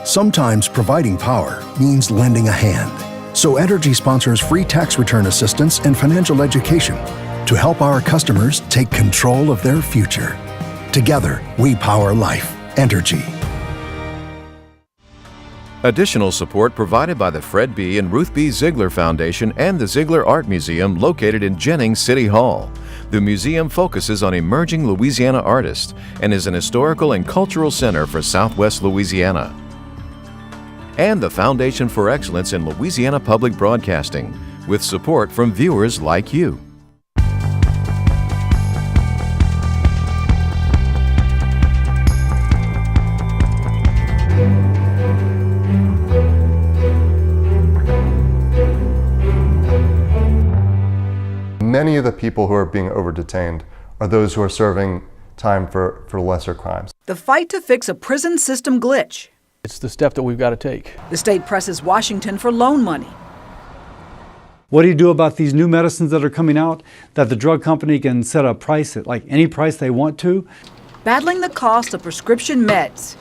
Sometimes providing power means lending a hand. So Entergy sponsors free tax return assistance and financial education to help our customers take control of their future. Together, we power life. Entergy. Additional support provided by the Fred B. and Ruth B. Ziegler Foundation and the Ziegler Art Museum located in Jennings City Hall. The museum focuses on emerging Louisiana artists and is an historical and cultural center for Southwest Louisiana. And the Foundation for Excellence in Louisiana Public Broadcasting, with support from viewers like you. Many of the people who are being over-detained are those who are serving time for lesser crimes. The fight to fix a prison system glitch. It's the step that we've got to take. The state presses Washington for loan money. What do you do about these new medicines that are coming out that the drug company can set a price at, like any price they want to? Battling the cost of prescription meds.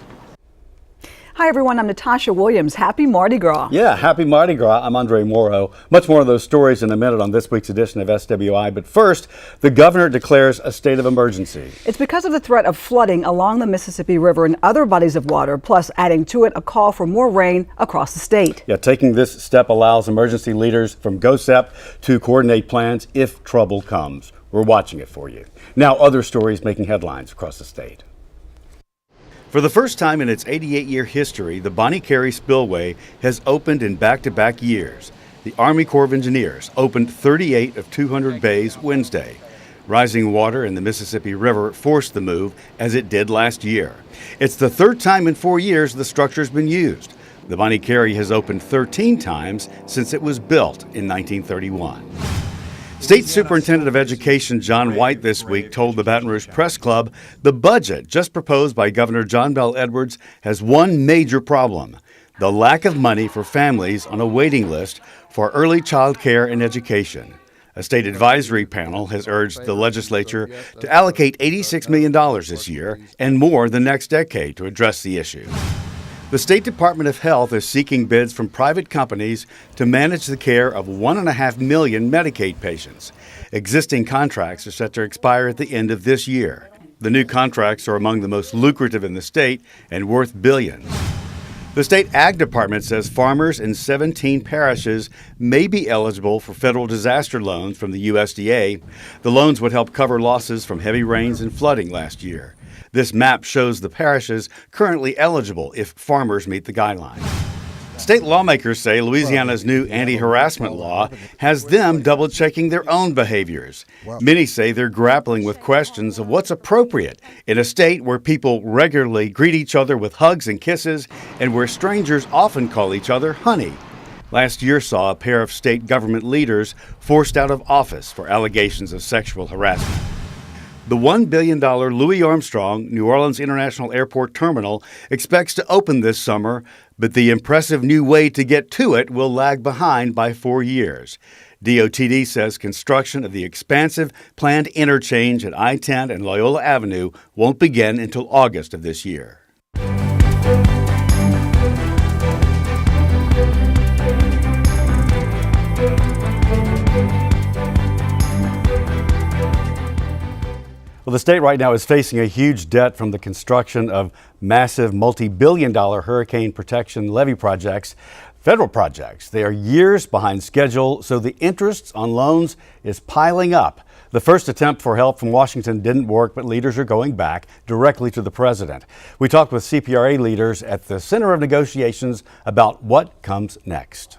Hi everyone, I'm Natasha Williams. Happy Mardi Gras. Yeah, happy Mardi Gras. I'm Andre Morrow. Much more of those stories in a minute on this week's edition of SWI. But first, the governor declares a state of emergency. It's because of the threat of flooding along the Mississippi River and other bodies of water, plus adding to it a call for more rain across the state. Yeah, taking this step allows emergency leaders from GOSEP to coordinate plans if trouble comes. We're watching it for you. Now, other stories making headlines across the state. For the first time in its 88-year history, the Bonnie Carey Spillway has opened in back-to-back years. The Army Corps of Engineers opened 38 of 200 bays Wednesday. Rising water in the Mississippi River forced the move, as it did last year. It's the third time in 4 years the structure's been used. The Bonnie Carey has opened 13 times since it was built in 1931. State Superintendent of Education John White this week told the Baton Rouge Press Club the budget just proposed by Governor John Bel Edwards has one major problem: the lack of money for families on a waiting list for early child care and education. A state advisory panel has urged the legislature to allocate $86 million this year and more the next decade to address the issue. The State Department of Health is seeking bids from private companies to manage the care of 1.5 million Medicaid patients. Existing contracts are set to expire at the end of this year. The new contracts are among the most lucrative in the state and worth billions. The State Ag Department says farmers in 17 parishes may be eligible for federal disaster loans from the USDA. The loans would help cover losses from heavy rains and flooding last year. This map shows the parishes currently eligible if farmers meet the guidelines. State lawmakers say Louisiana's new anti-harassment law has them double-checking their own behaviors. Many say they're grappling with questions of what's appropriate in a state where people regularly greet each other with hugs and kisses and where strangers often call each other honey. Last year saw a pair of state government leaders forced out of office for allegations of sexual harassment. The $1 billion Louis Armstrong New Orleans International Airport Terminal expects to open this summer, but the impressive new way to get to it will lag behind by 4 years. DOTD says construction of the expansive planned interchange at I-10 and Loyola Avenue won't begin until August of this year. Well, the state right now is facing a huge debt from the construction of massive multi-billion-dollar hurricane protection levee projects, federal projects. They are years behind schedule, so the interest on loans is piling up. The first attempt for help from Washington didn't work, but leaders are going back directly to the president. We talked with CPRA leaders at the center of negotiations about what comes next.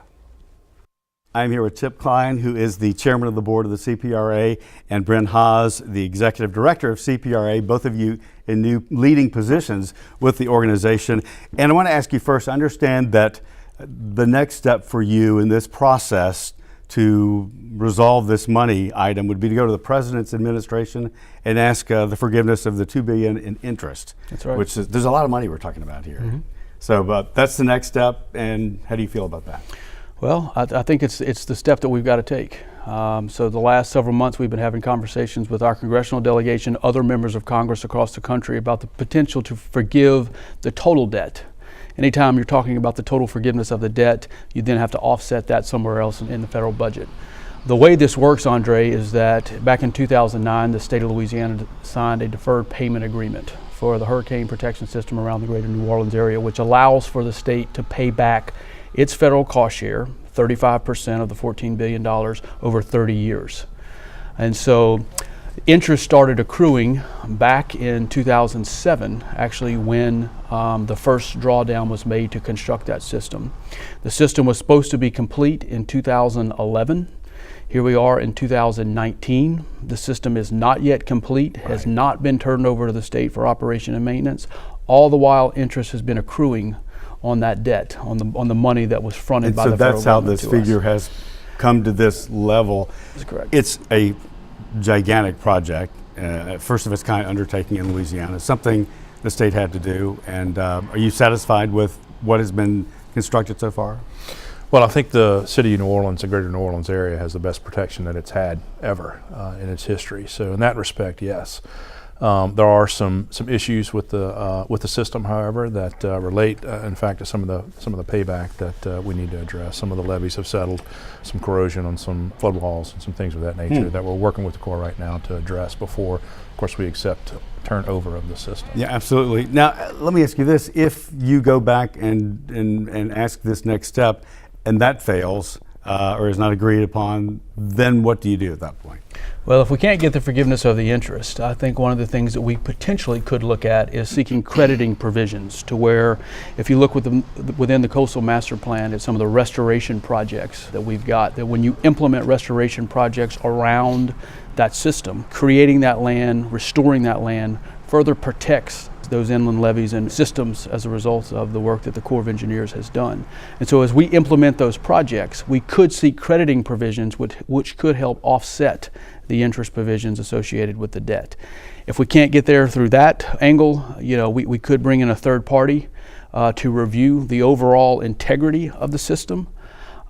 I'm here with Chip Klein, who is the chairman of the board of the CPRA, and Bryn Haas, the executive director of CPRA, both of you in new leading positions with the organization. And I want to ask you first, I understand that the next step for you in this process to resolve this money item would be to go to the president's administration and ask the forgiveness of the $2 billion in interest. That's right. Which is, there's a lot of money we're talking about here. Mm-hmm. So that's the next step, and how do you feel about that? Well, I think it's the step that we've got to take. So the last several months we've been having conversations with our congressional delegation, other members of Congress across the country about the potential to forgive the total debt. anytime you're talking about the total forgiveness of the debt, you then have to offset that somewhere else in the federal budget. The way this works, Andre, is that back in 2009, the state of Louisiana signed a deferred payment agreement for the hurricane protection system around the greater New Orleans area, which allows for the state to pay back its federal cost share, 35% of the $14 billion over 30 years. And so interest started accruing back in 2007, actually when the first drawdown was made to construct that system. The system was supposed to be complete in 2011. Here we are in 2019. The system is not yet complete, has not been turned over to the state for operation and maintenance. All the while, interest has been accruing on that debt, on the money that was fronted by the federal government. So that's how this figure has come to this level. That's correct. It's a gigantic project, first of its kind undertaking in Louisiana, something the state had to do. And are you satisfied with what has been constructed so far? Well, I think the city of New Orleans, the greater New Orleans area, has the best protection that it's had ever in its history. So in that respect, yes. There are some issues with the system, however, that relate, in fact, to some of the payback that we need to address. Some of the levees have settled, some corrosion on some flood walls and some things of that nature that we're working with the Corps right now to address before, of course, we accept turnover of the system. Yeah, absolutely. Now, let me ask you this: if you go back and ask this next step, and that fails or is not agreed upon, then what do you do at that point? Well, if we can't get the forgiveness of the interest, I think one of the things that we potentially could look at is seeking crediting provisions to where, if you look within the Coastal Master Plan at some of the restoration projects that we've got, that when you implement restoration projects around that system, creating that land, restoring that land, further protects those inland levees and systems as a result of the work that the Corps of Engineers has done. And so as we implement those projects, we could seek crediting provisions which could help offset the interest provisions associated with the debt. If we can't get there through that angle, we could bring in a third party to review the overall integrity of the system.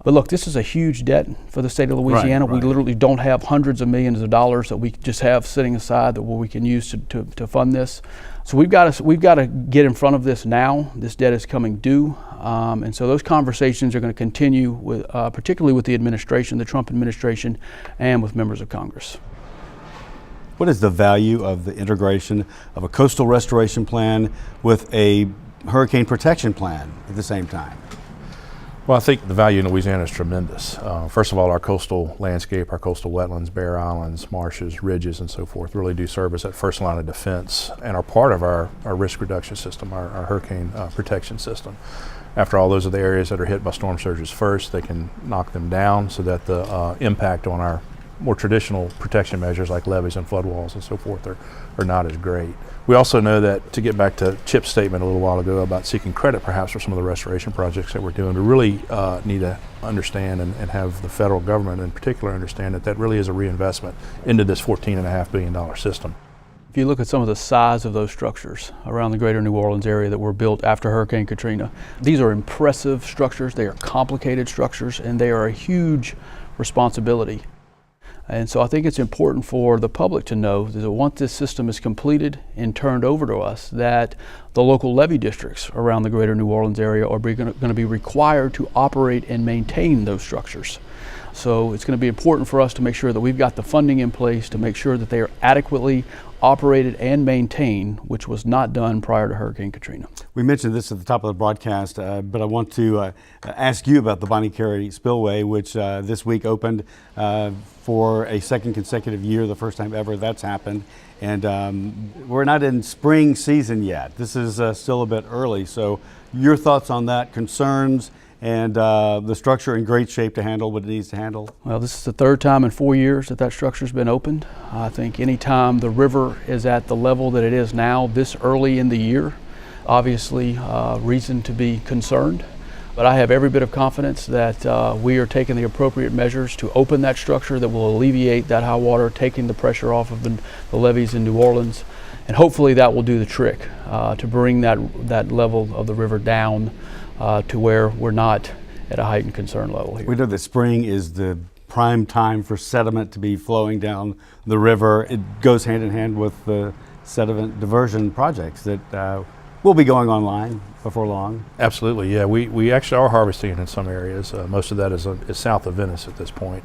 But look, this is a huge debt for the state of Louisiana. Right. We literally don't have hundreds of millions of dollars that we just have sitting aside that we can use to fund this. So we've got to get in front of this now. This debt is coming due, and so those conversations are going to continue with, particularly with the administration, the Trump administration, and with members of Congress. What is the value of the integration of a coastal restoration plan with a hurricane protection plan at the same time? Well, I think the value in Louisiana is tremendous. First of all, our coastal landscape, our coastal wetlands, bare islands, marshes, ridges, and so forth really do serve as that first line of defense and are part of our risk reduction system, our hurricane protection system. After all, those are the areas that are hit by storm surges first. They can knock them down so that the impact on our more traditional protection measures like levees and flood walls and so forth are not as great. We also know that, to get back to Chip's statement a little while ago about seeking credit perhaps for some of the restoration projects that we're doing, we really need to understand and have the federal government in particular understand that really is a reinvestment into this $14.5 billion system. If you look at some of the size of those structures around the greater New Orleans area that were built after Hurricane Katrina, these are impressive structures, they are complicated structures, and they are a huge responsibility. And so I think it's important for the public to know that once this system is completed and turned over to us, that the local levee districts around the greater New Orleans area are going to be required to operate and maintain those structures. So it's going to be important for us to make sure that we've got the funding in place to make sure that they are adequately operated and maintained, which was not done prior to Hurricane Katrina. We mentioned this at the top of the broadcast, but I want to ask you about the Bonnie Carey Spillway, which this week opened for a second consecutive year, the first time ever that's happened. And we're not in spring season yet. This is still a bit early. So your thoughts on that, concerns, and the structure in great shape to handle what it needs to handle? Well, this is the third time in 4 years that structure's been opened. I think anytime the river is at the level that it is now, this early in the year, obviously reason to be concerned. But I have every bit of confidence that we are taking the appropriate measures to open that structure that will alleviate that high water, taking the pressure off of the levees in New Orleans. And hopefully that will do the trick to bring that level of the river down to where we're not at a heightened concern level here. We know that spring is the prime time for sediment to be flowing down the river. It goes hand in hand with the sediment diversion projects that will be going online before long. Absolutely, yeah. We actually are harvesting it in some areas. Most of that is south of Venice at this point,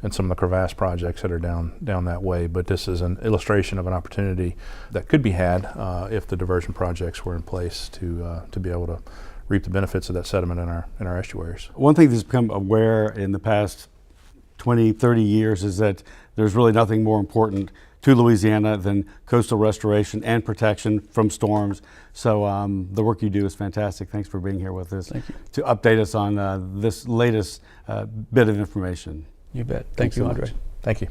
and some of the crevasse projects that are down that way. But this is an illustration of an opportunity that could be had if the diversion projects were in place to be able to reap the benefits of that sediment in our estuaries. One thing that's become aware in the past 20, 30 years is that there's really nothing more important to Louisiana than coastal restoration and protection from storms. So the work you do is fantastic. Thanks for being here with us. Thank you. To update us on this latest bit of information. You bet. Thank you, so Andre. much. Thank you.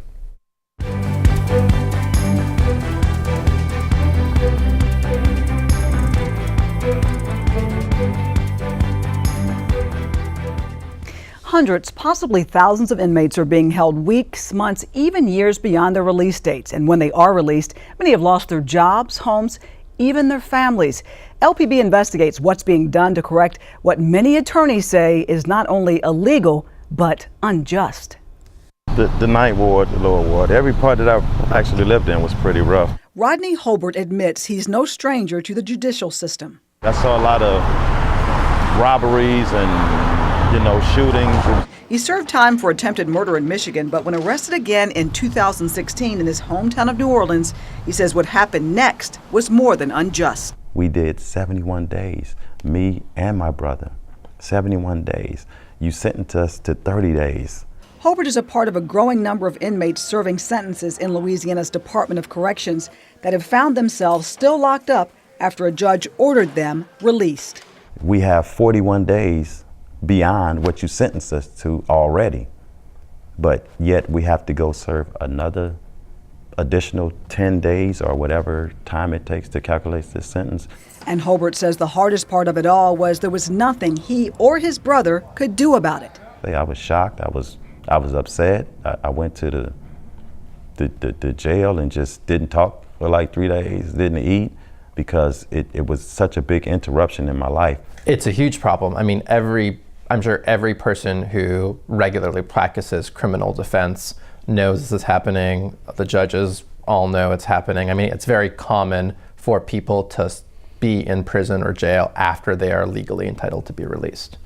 Hundreds, possibly thousands of inmates are being held weeks, months, even years beyond their release dates. And when they are released, many have lost their jobs, homes, even their families. LPB investigates what's being done to correct what many attorneys say is not only illegal, but unjust. The ninth ward, the lower ward, every part that I actually lived in was pretty rough. Rodney Holbert admits he's no stranger to the judicial system. I saw a lot of robberies and shootings. He served time for attempted murder in Michigan, but when arrested again in 2016 in his hometown of New Orleans, he says what happened next was more than unjust. We did 71 days, me and my brother, 71 days. You sentenced us to 30 days. Holbert is a part of a growing number of inmates serving sentences in Louisiana's Department of Corrections that have found themselves still locked up after a judge ordered them released. We have 41 days beyond what you sentenced us to already, but yet we have to go serve another additional 10 days or whatever time it takes to calculate this sentence. And Holbert says the hardest part of it all was there was nothing he or his brother could do about it. I was shocked. I was upset. I went to the jail and just didn't talk for like 3 days, didn't eat, because it was such a big interruption in my life. It's a huge problem. I mean, I'm sure every person who regularly practices criminal defense knows this is happening. The judges all know it's happening. I mean, it's very common for people to be in prison or jail after they are legally entitled to be released.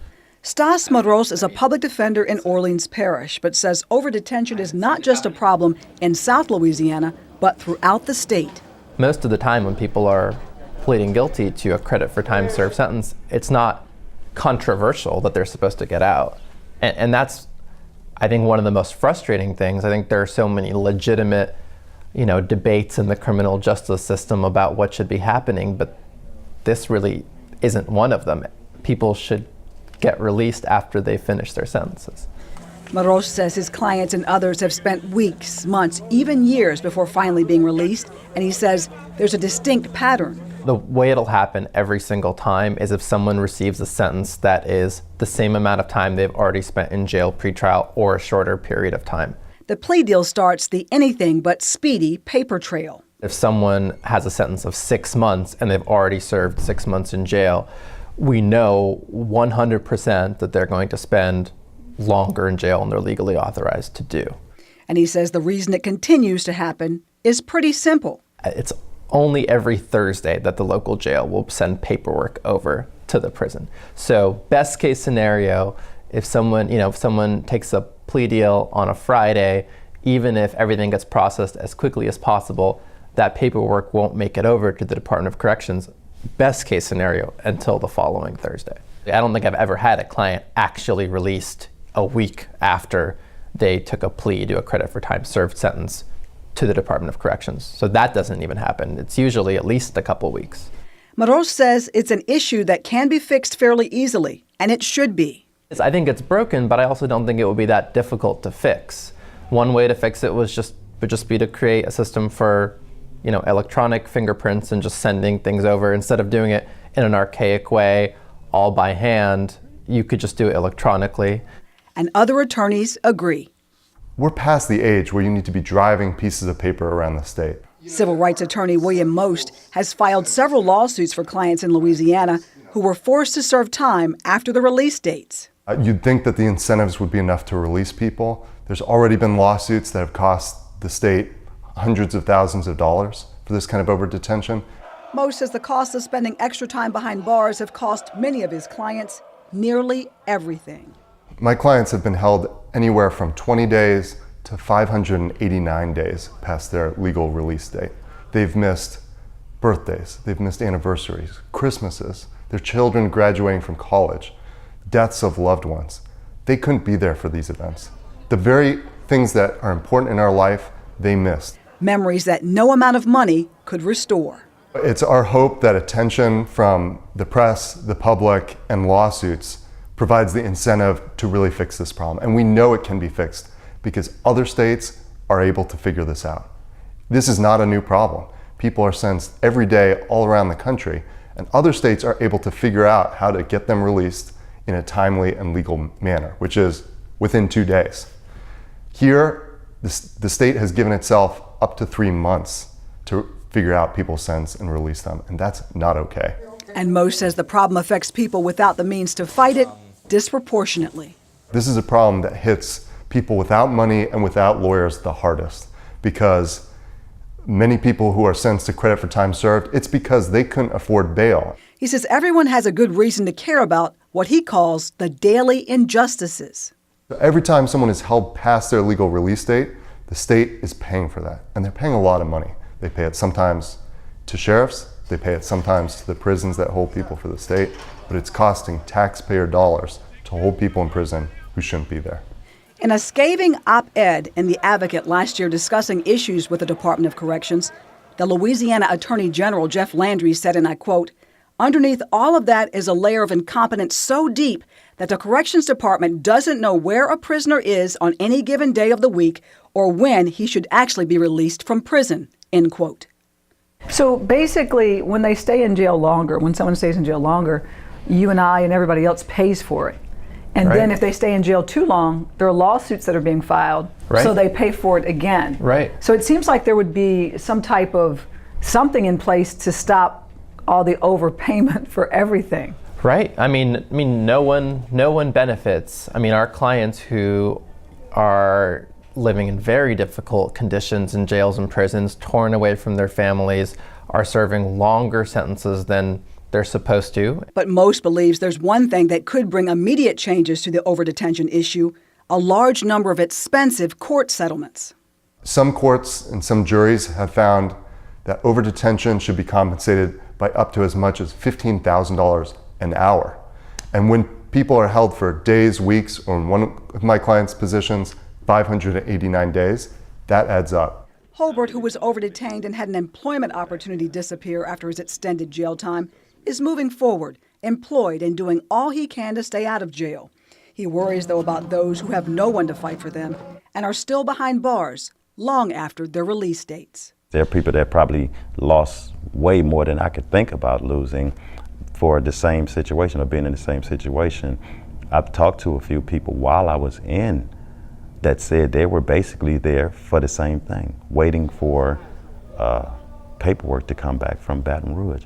Stas Moros is a public defender in Orleans Parish, but says overdetention is not just a problem in South Louisiana, but throughout the state. Most of the time when people are pleading guilty to a credit for time served sentence, it's not controversial that they're supposed to get out. And that's, I think, one of the most frustrating things. I think there are so many legitimate, debates in the criminal justice system about what should be happening, but this really isn't one of them. People should get released after they finish their sentences. Moros says his clients and others have spent weeks, months, even years before finally being released, and he says there's a distinct pattern. The way it'll happen every single time is if someone receives a sentence that is the same amount of time they've already spent in jail pretrial or a shorter period of time. The plea deal starts the anything but speedy paper trail. If someone has a sentence of 6 months and they've already served 6 months in jail, we know 100% that they're going to spend longer in jail than they're legally authorized to do. And he says the reason it continues to happen is pretty simple. It's only every Thursday that the local jail will send paperwork over to the prison. So best case scenario, if someone takes a plea deal on a Friday, even if everything gets processed as quickly as possible, that paperwork won't make it over to the Department of Corrections, best case scenario, until the following Thursday. I don't think I've ever had a client actually released a week after they took a plea to a credit for time served sentence to the Department of Corrections. So that doesn't even happen. It's usually at least a couple weeks. Moros says it's an issue that can be fixed fairly easily, and it should be. I think it's broken, but I also don't think it would be that difficult to fix. One way to fix it would just be to create a system for, electronic fingerprints and just sending things over. Instead of doing it in an archaic way, all by hand, you could just do it electronically. And other attorneys agree. We're past the age where you need to be driving pieces of paper around the state. Civil rights attorney William Most has filed several lawsuits for clients in Louisiana who were forced to serve time after the release dates. You'd think that the incentives would be enough to release people. There's already been lawsuits that have cost the state hundreds of thousands of dollars for this kind of overdetention. Most says the cost of spending extra time behind bars have cost many of his clients nearly everything. My clients have been held anywhere from 20 days to 589 days past their legal release date. They've missed birthdays, they've missed anniversaries, Christmases, their children graduating from college, deaths of loved ones. They couldn't be there for these events. The very things that are important in our life, they missed. Memories that no amount of money could restore. It's our hope that attention from the press, the public, and lawsuits provides the incentive to really fix this problem. And we know it can be fixed because other states are able to figure this out. This is not a new problem. People are sentenced every day all around the country, and other states are able to figure out how to get them released in a timely and legal manner, which is within 2 days. Here, the state has given itself up to 3 months to figure out people's sentence and release them, and that's not okay. And Mo says the problem affects people without the means to fight it disproportionately. This is a problem that hits people without money and without lawyers the hardest, because many people who are sentenced to credit for time served, it's because they couldn't afford bail. He says everyone has a good reason to care about what he calls the daily injustices. Every time someone is held past their legal release date, the state is paying for that, and they're paying a lot of money. They pay it sometimes to sheriffs, they pay it sometimes to the prisons that hold people for the state, but it's costing taxpayer dollars to hold people in prison who shouldn't be there. In a scathing op-ed in The Advocate last year discussing issues with the Department of Corrections, the Louisiana Attorney General Jeff Landry said, and I quote, "Underneath all of that is a layer of incompetence so deep that the Corrections Department doesn't know where a prisoner is on any given day of the week or when he should actually be released from prison," end quote. So basically, when they stay in jail longer, when someone stays in jail longer, you and I and everybody else pays for it. And Right. then if they stay in jail too long, there are lawsuits that are being filed, Right. so they pay for it again. Right. So it seems like there would be some type of something in place to stop all the overpayment for everything. Right. I mean, no one benefits. I mean, our clients who are living in very difficult conditions in jails and prisons, torn away from their families, are serving longer sentences than they're supposed to. But most believes there's one thing that could bring immediate changes to the overdetention issue: a large number of expensive court settlements. Some courts and some juries have found that overdetention should be compensated by up to as much as $15,000 an hour. And when people are held for days, weeks, or in one of my clients' positions, 589 days, that adds up. Holbert, who was overdetained and had an employment opportunity disappear after his extended jail time, is moving forward, employed and doing all he can to stay out of jail. He worries, though, about those who have no one to fight for them and are still behind bars long after their release dates. There are people that probably lost way more than I could think about losing for the same situation or being in the same situation. I've talked to a few people while I was in that said they were basically there for the same thing, waiting for paperwork to come back from Baton Rouge.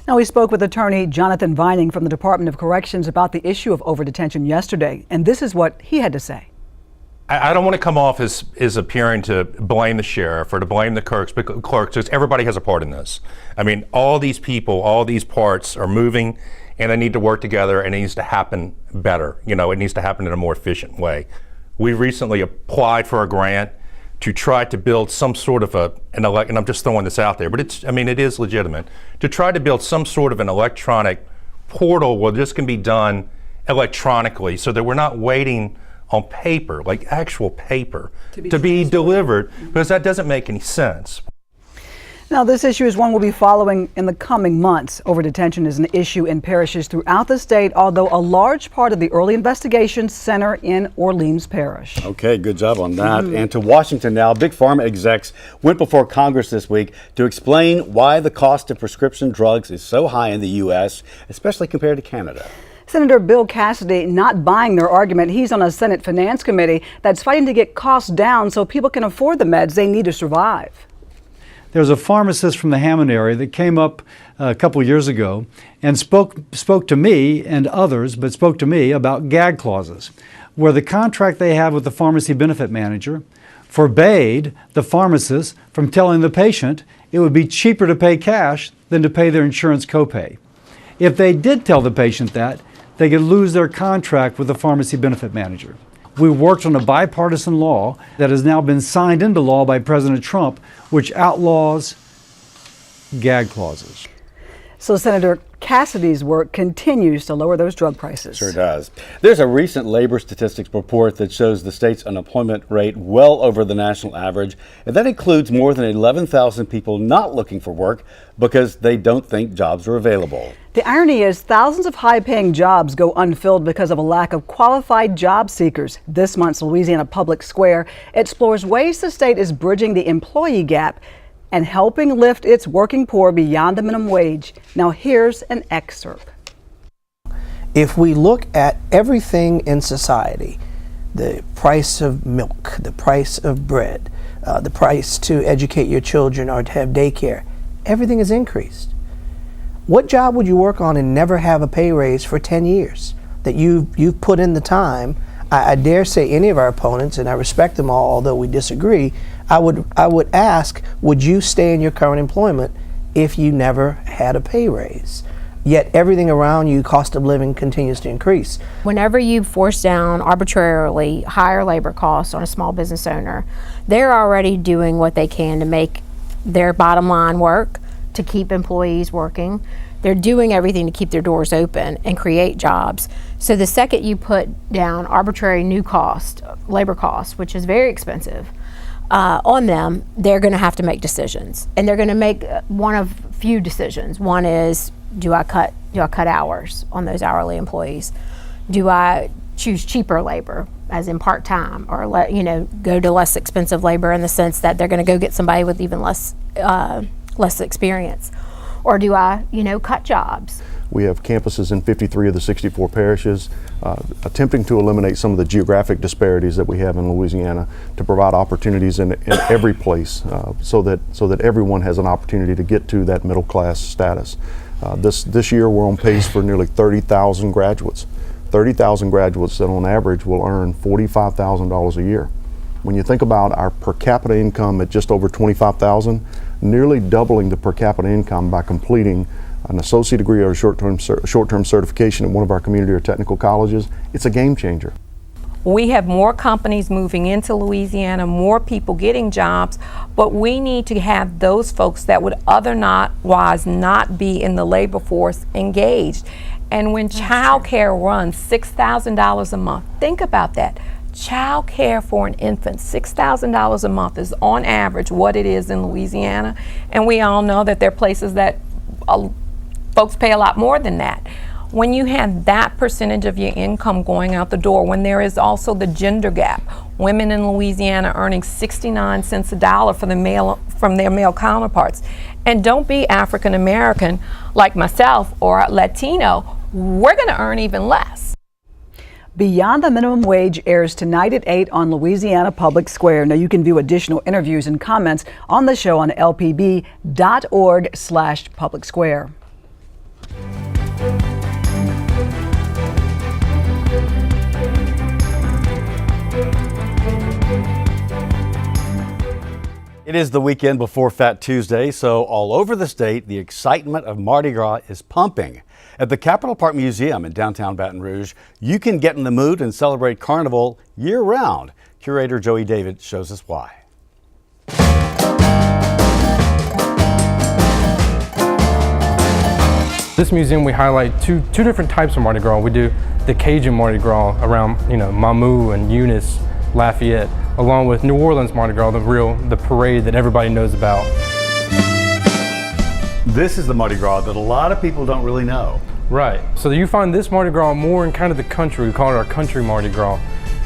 Now, we spoke with attorney Jonathan Vining from the Department of Corrections about the issue of overdetention yesterday, and this is what he had to say. I don't want to come off as appearing to blame the sheriff or to blame the clerks, because everybody has a part in this. I mean, all these people, all these parts are moving, and they need to work together, and it needs to happen better. You know, it needs to happen in a more efficient way. We recently applied for a grant to try to build some sort of and I'm just throwing this out there, but it is legitimate, to try to build some sort of an electronic portal where this can be done electronically so that we're not waiting on paper, like actual paper, to be delivered, because that doesn't make any sense. Now, this issue is one we'll be following in the coming months. Overdetention is an issue in parishes throughout the state, although a large part of the early investigations center in Orleans Parish. Okay, good job on that. And to Washington now, big pharma execs went before Congress this week to explain why the cost of prescription drugs is so high in the U.S., especially compared to Canada. Senator Bill Cassidy not buying their argument. He's on a Senate Finance Committee that's fighting to get costs down so people can afford the meds they need to survive. There's a pharmacist from the Hammond area that came up a couple years ago and spoke to me and others, but spoke to me about gag clauses, where the contract they have with the pharmacy benefit manager forbade the pharmacist from telling the patient it would be cheaper to pay cash than to pay their insurance copay. If they did tell the patient that, they could lose their contract with the pharmacy benefit manager. We worked on a bipartisan law that has now been signed into law by President Trump, which outlaws gag clauses. So Senator Cassidy's work continues to lower those drug prices. Sure does. There's a recent labor statistics report that shows the state's unemployment rate well over the national average, and that includes more than 11,000 people not looking for work because they don't think jobs are available. The irony is thousands of high-paying jobs go unfilled because of a lack of qualified job seekers. This month's Louisiana Public Square explores ways the state is bridging the employee gap and helping lift its working poor beyond the minimum wage. Now here's an excerpt. If we look at everything in society, the price of milk, the price of bread, the price to educate your children or to have daycare, everything has increased. What job would you work on and never have a pay raise for 10 years that you've put in the time? I dare say any of our opponents, and I respect them all, although we disagree, I would ask, would you stay in your current employment if you never had a pay raise? Yet everything around you, cost of living, continues to increase. Whenever you force down arbitrarily higher labor costs on a small business owner, they're already doing what they can to make their bottom line work, to keep employees working. They're doing everything to keep their doors open and create jobs. So the second you put down arbitrary new cost, labor costs, which is very expensive, on them, they're going to have to make decisions. And they're going to make one of few decisions. One is, do I cut hours on those hourly employees? Do I choose cheaper labor, as in part-time, or go to less expensive labor in the sense that they're going to go get somebody with even less experience? Or do I, cut jobs? We have campuses in 53 of the 64 parishes, attempting to eliminate some of the geographic disparities that we have in Louisiana to provide opportunities in every place, so that everyone has an opportunity to get to that middle class status. This year we're on pace for nearly 30,000 graduates. 30,000 graduates that on average will earn $45,000 a year. When you think about our per capita income at just over $25,000, nearly doubling the per capita income by completing an associate degree or a short-term certification at one of our community or technical colleges, it's a game changer. We have more companies moving into Louisiana, more people getting jobs, but we need to have those folks that would otherwise not be in the labor force engaged. And when child care runs $6,000 a month, think about that. Child care for an infant, $6,000 a month is on average what it is in Louisiana. And we all know that there are places that folks pay a lot more than that. When you have that percentage of your income going out the door, when there is also the gender gap, women in Louisiana earning 69 cents a dollar from their male counterparts. And don't be African American like myself or Latino, we're going to earn even less. Beyond the Minimum Wage airs tonight at 8 on Louisiana Public Square. Now you can view additional interviews and comments on the show on lpb.org/public square. It is the weekend before Fat Tuesday, so all over the state, the excitement of Mardi Gras is pumping. At the Capitol Park Museum in downtown Baton Rouge, you can get in the mood and celebrate Carnival year-round. Curator Joey David shows us why. This museum, we highlight two different types of Mardi Gras. We do the Cajun Mardi Gras around, Mamou and Eunice, Lafayette, along with New Orleans Mardi Gras, the parade that everybody knows about. This is the Mardi Gras that a lot of people don't really know. Right. So you find this Mardi Gras more in kind of the country. We call it our country Mardi Gras.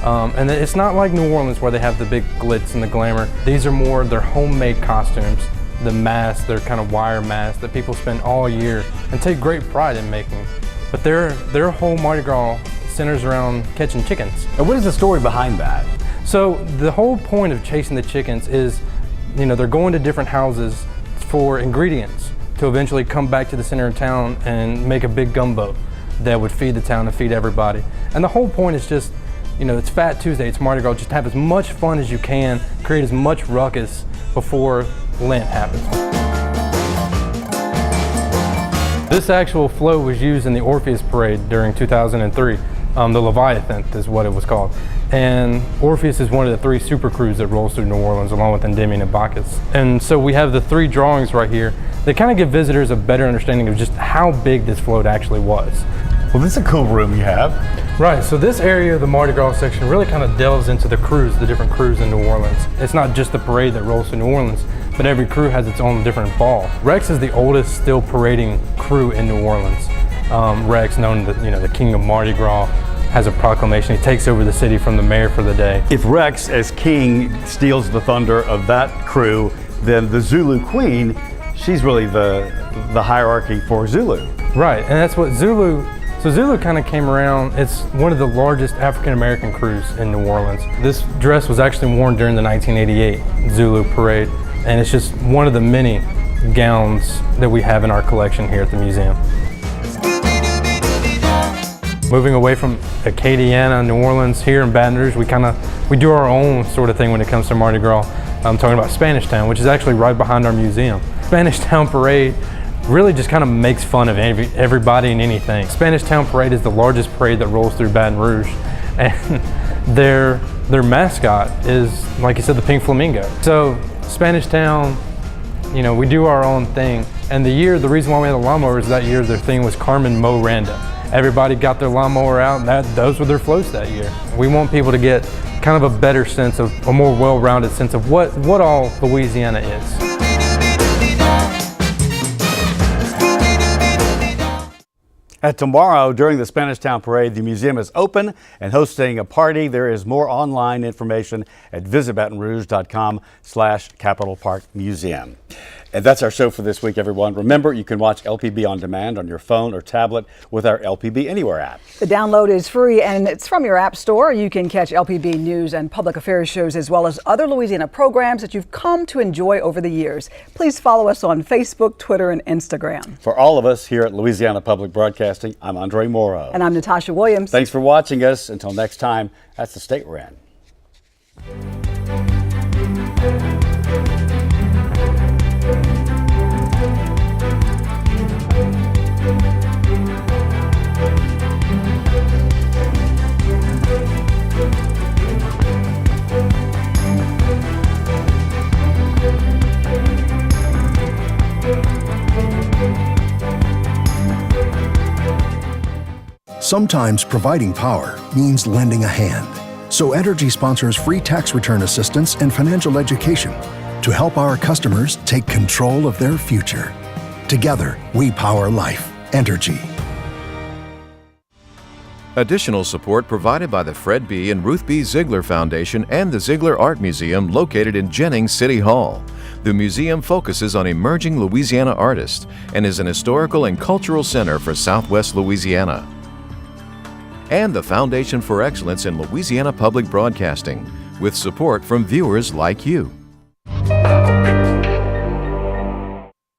And it's not like New Orleans where they have the big glitz and the glamour. These are more their homemade costumes, the masks, their kind of wire masks that people spend all year and take great pride in making. But their whole Mardi Gras centers around catching chickens. And what is the story behind that? So the whole point of chasing the chickens is, they're going to different houses for ingredients to eventually come back to the center of town and make a big gumbo that would feed the town and feed everybody. And the whole point is just, it's Fat Tuesday, it's Mardi Gras, just have as much fun as you can, create as much ruckus before Lent happens. This actual float was used in the Orpheus Parade during 2003. The Leviathan is what it was called. And Orpheus is one of the 3 super crews that rolls through New Orleans along with Endymion and Bacchus. And so we have the 3 drawings right here. They kind of give visitors a better understanding of just how big this float actually was. Well, this is a cool room you have. Right, so this area of the Mardi Gras section really kind of delves into the crews, the different crews in New Orleans. It's not just the parade that rolls through New Orleans, but every crew has its own different ball. Rex is the oldest still parading crew in New Orleans. Rex, known as the King of Mardi Gras, has a proclamation. He takes over the city from the mayor for the day. If Rex, as king, steals the thunder of that crew, then the Zulu queen, she's really the hierarchy for Zulu. Right, and that's what Zulu kind of came around. It's one of the largest African-American crews in New Orleans. This dress was actually worn during the 1988 Zulu parade, and it's just one of the many gowns that we have in our collection here at the museum. Moving away from Acadiana, New Orleans, here in Baton Rouge, we do our own sort of thing when it comes to Mardi Gras. I'm talking about Spanish Town, which is actually right behind our museum. Spanish Town Parade really just kind of makes fun of everybody and anything. Spanish Town Parade is the largest parade that rolls through Baton Rouge, and their mascot is, like you said, the pink flamingo. So Spanish Town, we do our own thing. And the reason why we had the lawnmowers that year, their thing was Carmen Mo-Randa. Everybody got their lawnmower out, and those were their floats that year. We want people to get kind of a better sense of, a more well-rounded sense of what all Louisiana is. And tomorrow, during the Spanish Town Parade, the museum is open and hosting a party. There is more online information at visitbatonrouge.com/Capitol Park Museum. And that's our show for this week, everyone. Remember, you can watch LPB on demand on your phone or tablet with our LPB Anywhere app. The download is free and it's from your app store. You can catch LPB news and public affairs shows as well as other Louisiana programs that you've come to enjoy over the years. Please follow us on Facebook, Twitter, and Instagram. For all of us here at Louisiana Public Broadcasting, I'm Andre Morrow. And I'm Natasha Williams. Thanks for watching us. Until next time, that's the state we're in. Sometimes providing power means lending a hand. So Energy sponsors free tax return assistance and financial education to help our customers take control of their future. Together, we power life. Energy. Additional support provided by the Fred B. and Ruth B. Ziegler Foundation and the Ziegler Art Museum located in Jennings City Hall. The museum focuses on emerging Louisiana artists and is an historical and cultural center for Southwest Louisiana. And the Foundation for Excellence in Louisiana Public Broadcasting, with support from viewers like you.